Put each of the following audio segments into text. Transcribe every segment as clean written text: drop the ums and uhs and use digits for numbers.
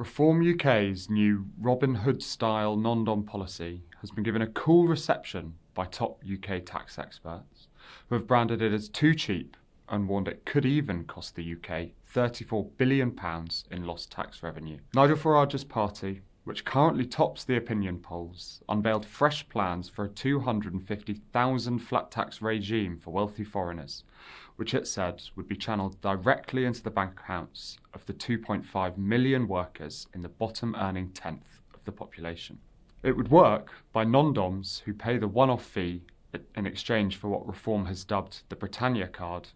Reform UK's new Robin Hood-style non-dom policy has been given a cool reception by top UK tax experts, who have branded it as too cheap and warned it could even cost the UK £34 billion in lost tax revenue. Nigel Farage's party, which currently tops the opinion polls, unveiled fresh plans for a £250,000 flat tax regime for wealthy foreigners, which it said would be channeled directly into the bank accounts of the 2.5 million workers in the bottom earning tenth of the population. It would work by non-doms who pay the one-off fee in exchange for what Reform has dubbed the Britannia Card,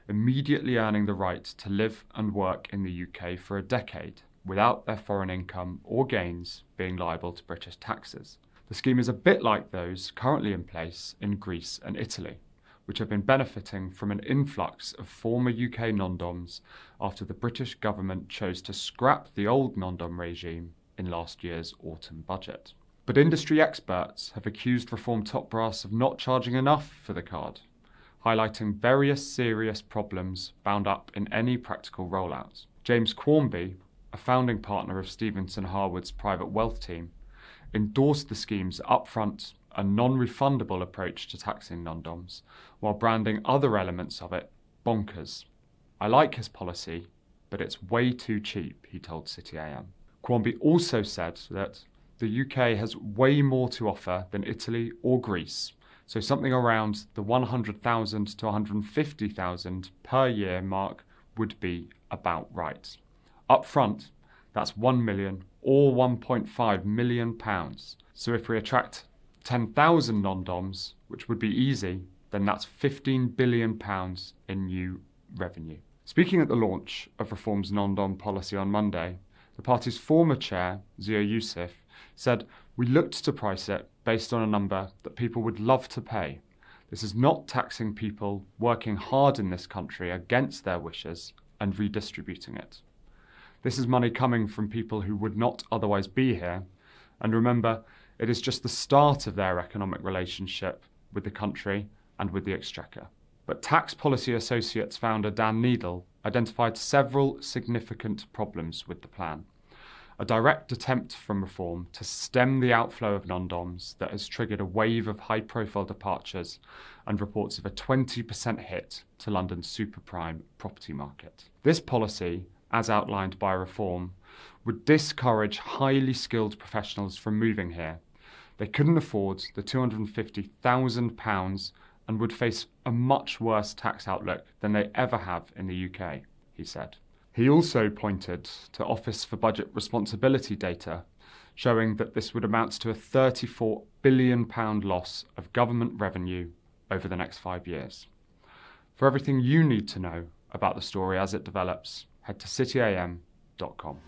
immediately earning the right to live and work in the UK for a decade without their foreign income or gains being liable to British taxes. The scheme is a bit like those currently in place in Greece and Italy, which have been benefiting from an influx of former UK non-doms after the British government chose to scrap the old non-dom regime in last year's autumn budget. But industry experts have accused Reform top brass of not charging enough for the card, highlighting various serious problems bound up in any practical rollout. James Quarmby, a founding partner of Stevenson Harwood's private wealth team, endorsed the scheme's upfront and non-refundable approach to taxing non-doms, while branding other elements of it bonkers. "I like his policy, but it's way too cheap," he told City AM. Quarmby also said that the UK has way more to offer than Italy or Greece, so something around the 100,000 to 150,000 per year mark would be about right. Up front, that's 1 million or £1.5 million. So if we attract 10,000 non-doms, which would be easy, then that's £15 billion in new revenue. Speaking at the launch of Reform's non-dom policy on Monday, the party's former chair, Zia Youssef, said, "We looked to price it based on a number that people would love to pay. This is not taxing people working hard in this country against their wishes and redistributing it. This is money coming from people who would not otherwise be here, and remember, it is just the start of their economic relationship with the country and with the Exchequer." But Tax Policy Associates founder Dan Needle identified several significant problems with the plan. A direct attempt from Reform to stem the outflow of non-doms that has triggered a wave of high-profile departures and reports of a 20% hit to London's super-prime property market. This policy, as outlined by Reform, would discourage highly skilled professionals from moving here. They couldn't afford the £250,000 and would face a much worse tax outlook than they ever have in the UK, he said. He also pointed to Office for Budget Responsibility data, showing that this would amount to a £34 billion loss of government revenue over the next 5 years. For everything you need to know about the story as it develops, head to cityam.com.